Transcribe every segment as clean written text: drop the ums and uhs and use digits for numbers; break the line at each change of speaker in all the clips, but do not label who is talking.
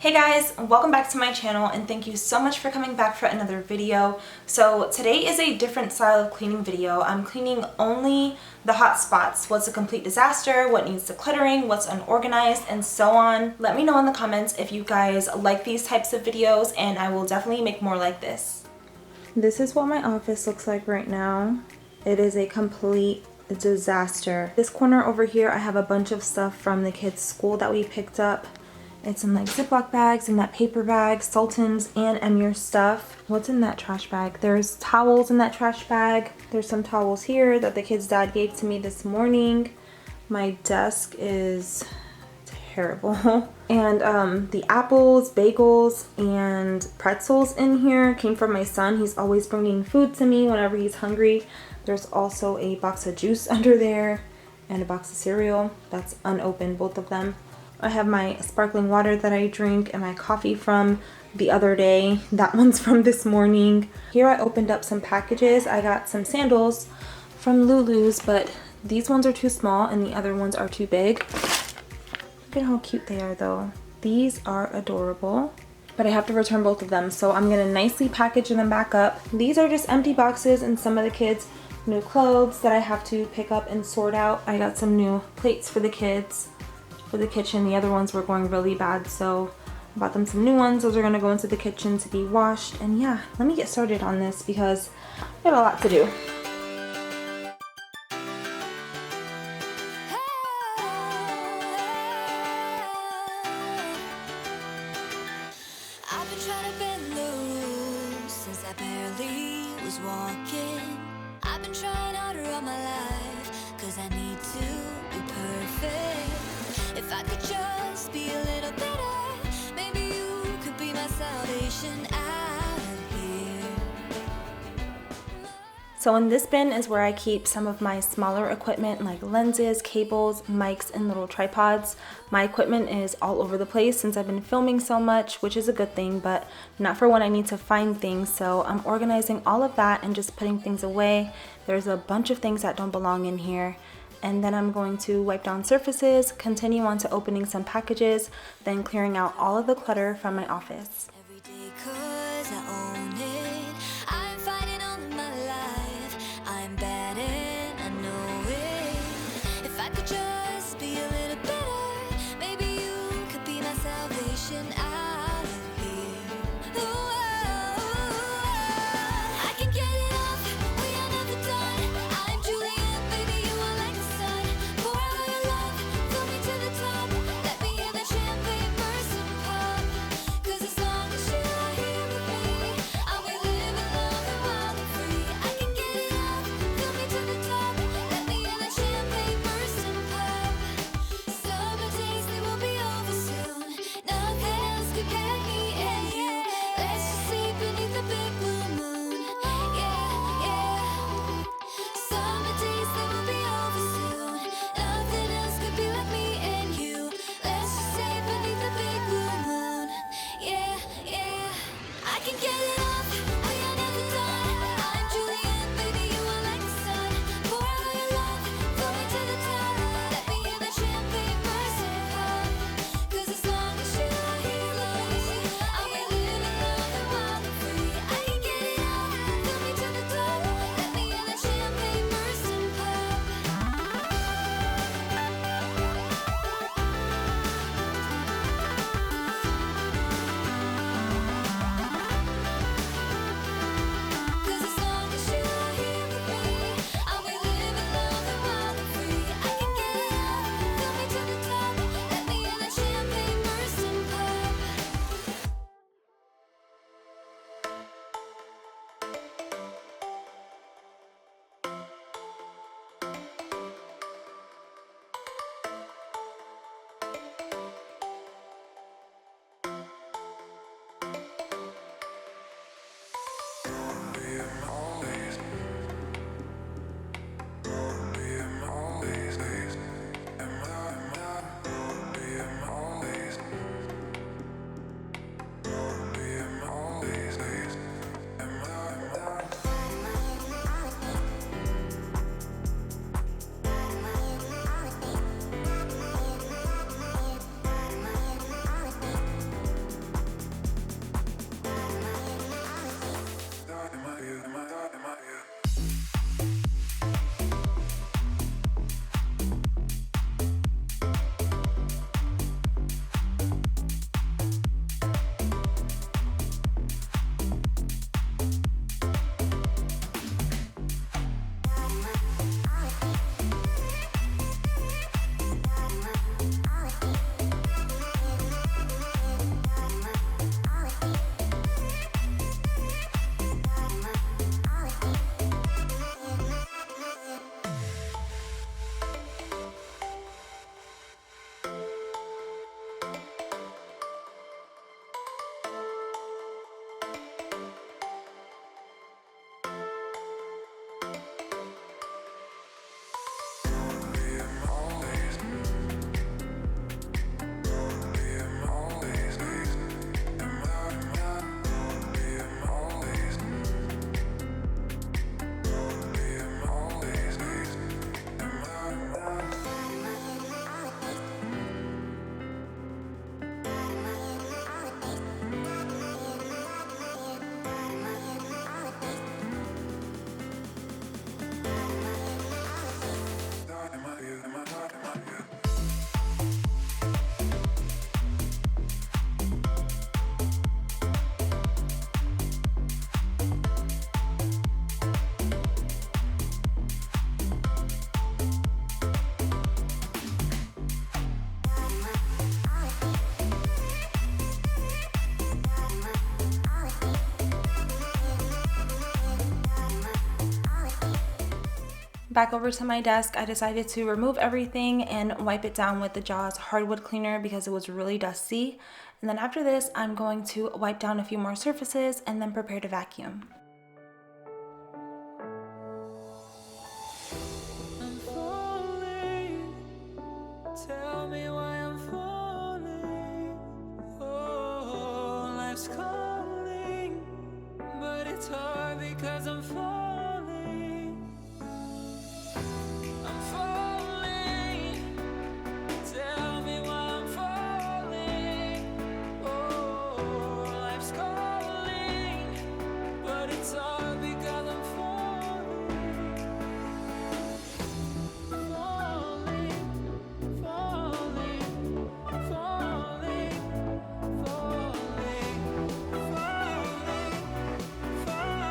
Hey guys, welcome back to my channel and thank you so much for coming back for another video. So today is a different style of cleaning video. I'm cleaning only the hot spots, what's a complete disaster, what needs decluttering, what's unorganized, and so on. Let me know in the comments if you guys like these types of videos and I will definitely make more like this. This is what my office looks like right now. It is a complete disaster. This corner over here, I have a bunch of stuff from the kids' school that we picked up. It's in like Ziploc bags and that paper bag, Sultan's and Emir's stuff. What's in that trash bag? There's towels in that trash bag. There's some towels here that the kid's dad gave to me this morning. My desk is terrible. And the apples, bagels, and pretzels in here came from my son. He's always bringing food to me whenever he's hungry. There's also a box of juice under there and a box of cereal that's unopened, both of them. I have my sparkling water that I drink and my coffee from the other day. That one's from this morning. Here I opened up some packages. I got some sandals from Lulu's, but these ones are too small and the other ones are too big. Look at how cute they are though. These are adorable, but I have to return both of them, so I'm gonna nicely package them back up. These are just empty boxes and some of the kids' new clothes that I have to pick up and sort out. I got some new plates for the kids for the kitchen. The other ones were going really bad, so I bought them some new ones. Those are gonna go into the kitchen to be washed. And yeah, let me get started on this because I have a lot to do.
I've been trying to bend the rules since I barely was walking. I've been trying harder all my life, cause I need to be perfect. If I could just be a little better, maybe you could be my salvation out of here.
So in this bin is where I keep some of my smaller equipment like lenses, cables, mics, and little tripods. My equipment is all over the place since I've been filming so much, which is a good thing, but not for when I need to find things. So I'm organizing all of that and just putting things away. There's a bunch of things that don't belong in here. And then I'm going to wipe down surfaces, continue on to opening some packages, then clearing out all of the clutter from my office.
Every day 'cause I own it. I'm fighting all of my life. I'm bad and I know it. If I could just be a little better, maybe you could be my salvation out of here. Ooh, I can get it off, we are never done. I'm Juliet, baby, you are like the sun. Pour out all your love, fill me to the top. Let me hear the champagne burst and pop. 'Cause as long as you are here with me, I'll be living long and wild and free. I can get it off, fill me to the top. Let me hear the champagne burst and pop. Summer days, they will be over soon. Nothing else could get me and you. Let's just sleep beneath the big blue moon. Yeah, yeah. Summer days, they will be over soon. Nothing else could be like me and you. Let's just stay beneath the big blue moon. Yeah, yeah. I can get it off, we are never done. I'm Juliet, baby, you are like the sun. Pour out all your love, fill me to the top. Let me hear the champagne burst and pop. 'Cause as long as you are here with me, I'll be living long and wild and free. I can get it off, fill me to the top. Let me hear the champagne burst and pop.
Back over to my desk, I decided to remove everything and wipe it down with the Jaws hardwood cleaner because it was really dusty. And then after this, I'm going to wipe down a few more surfaces and then prepare to vacuum.
I'm falling. Tell me why I'm falling. Oh, life's calling, but it's hard because I'm falling. I'm falling. Tell me why I'm falling. Oh, life's calling, but it's hard because I'm falling. Falling, falling, falling, falling, falling,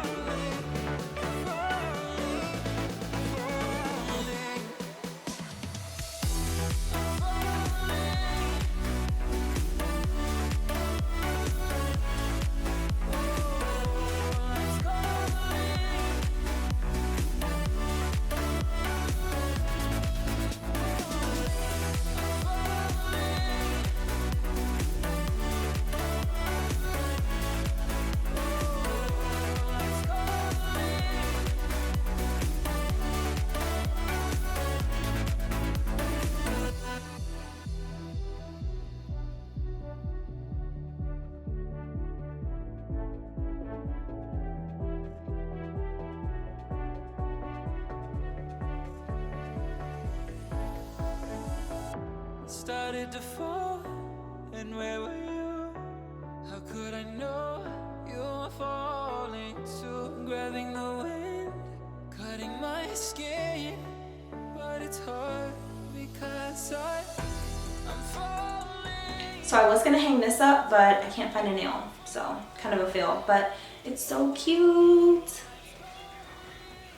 started to fall, and where were you? How could I know you were falling too? Grabbing the wind, cutting my skin, but it's hard because I'm falling.
So I was gonna hang this up, but I can't find a nail, so kind of a fail, but it's so cute.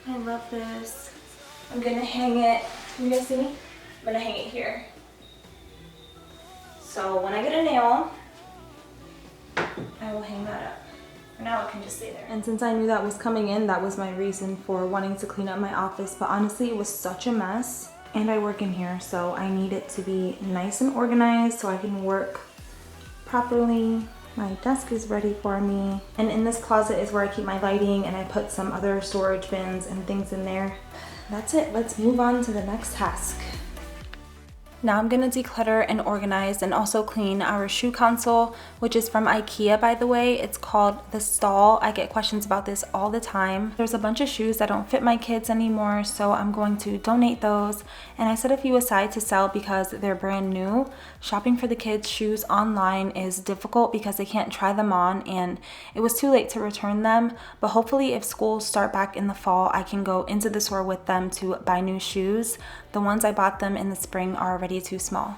I love this. I'm gonna hang it, can you guys see? I'm gonna hang it here. So when I get a nail, I will hang that up. For now it can just stay there. And since I knew that was coming in, that was my reason for wanting to clean up my office, but honestly it was such a mess. And I work in here, so I need it to be nice and organized so I can work properly. My desk is ready for me. And in this closet is where I keep my lighting, and I put some other storage bins and things in there. That's it, let's move on to the next task. Now I'm gonna declutter and organize and also clean our shoe console, which is from IKEA, by the way. It's called the Stall. I get questions about this all the time. There's a bunch of shoes that don't fit my kids anymore, so I'm going to donate those. And I set a few aside to sell because they're brand new. Shopping for the kids' shoes online is difficult because they can't try them on, and it was too late to return them. But hopefully if schools start back in the fall, I can go into the store with them to buy new shoes. The ones I bought them in the spring are already too small.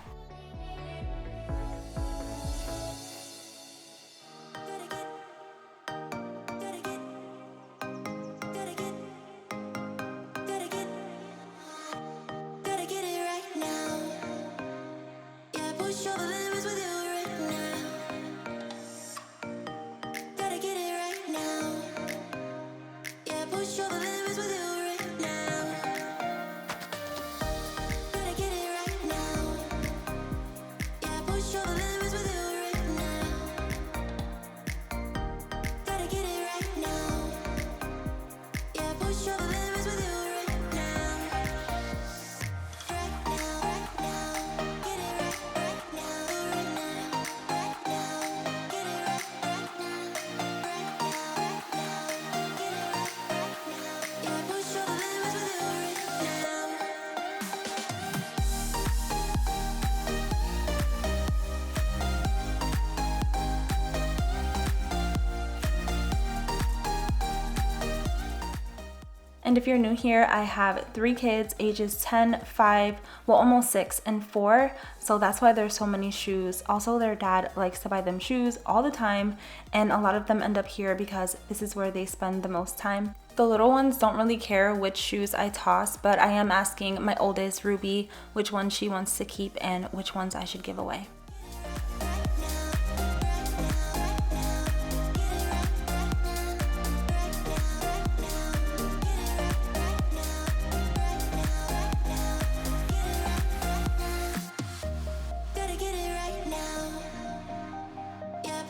And if you're new here, I have 3 kids, ages 10, 5, well almost 6, and 4. So that's why there's so many shoes. Also, their dad likes to buy them shoes all the time, and a lot of them end up here because this is where they spend the most time. The little ones don't really care which shoes I toss, but I am asking my oldest, Ruby, which ones she wants to keep and which ones I should give away.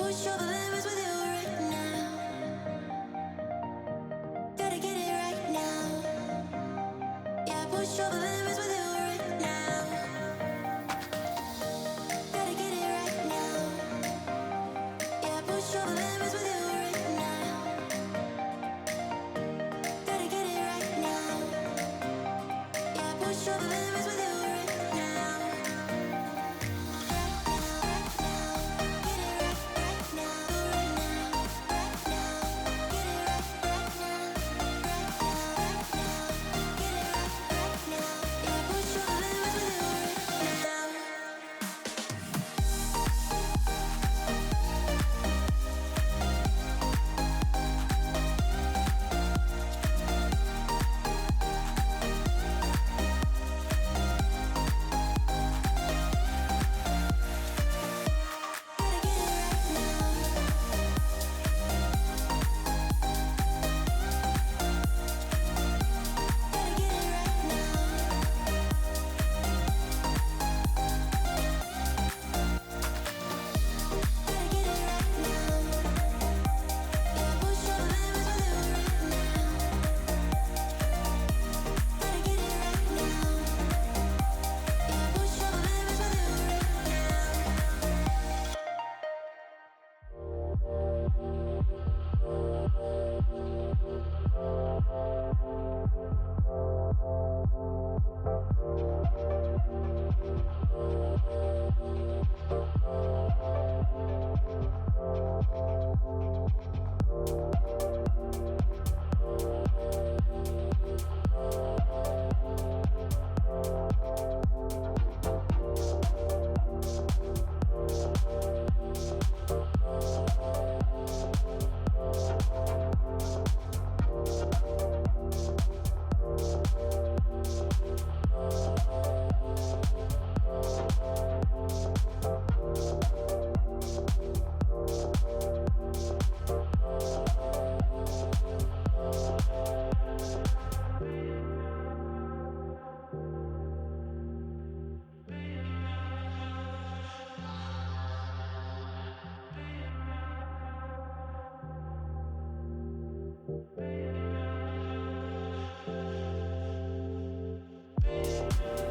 push all the limits with you right now. Gotta get it right now. Yeah, push all the limits with you right now. Gotta get it right now. Yeah, push all the limits with you right now. Gotta get it right now. Yeah, push all the limits with you right now.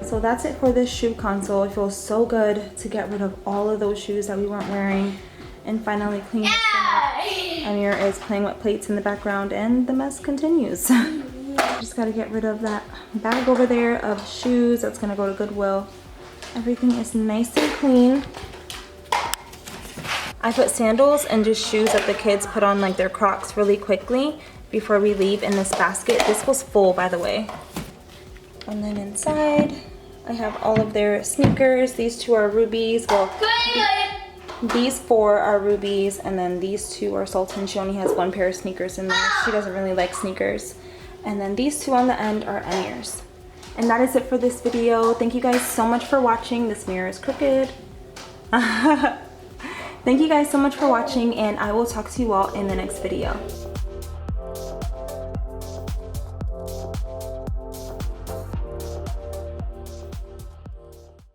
So that's it for this shoe console. It feels so good to get rid of all of those shoes that we weren't wearing and finally clean this thing up. Amir is playing with plates in the background and the mess continues. Just gotta get rid of that bag over there of shoes that's gonna go to Goodwill. Everything is nice and clean. I put sandals and just shoes that the kids put on, like their Crocs, really quickly before we leave in this basket. This was full, by the way. And then inside, I have all of their sneakers. These two are rubies. Well, these four are rubies, and then these two are Sultan. She only has one pair of sneakers in there. She doesn't really like sneakers. And then these two on the end are Amir's. And that is it for this video. Thank you guys so much for watching. This mirror is crooked. Thank you guys so much for watching, and I will talk to you all in the next video.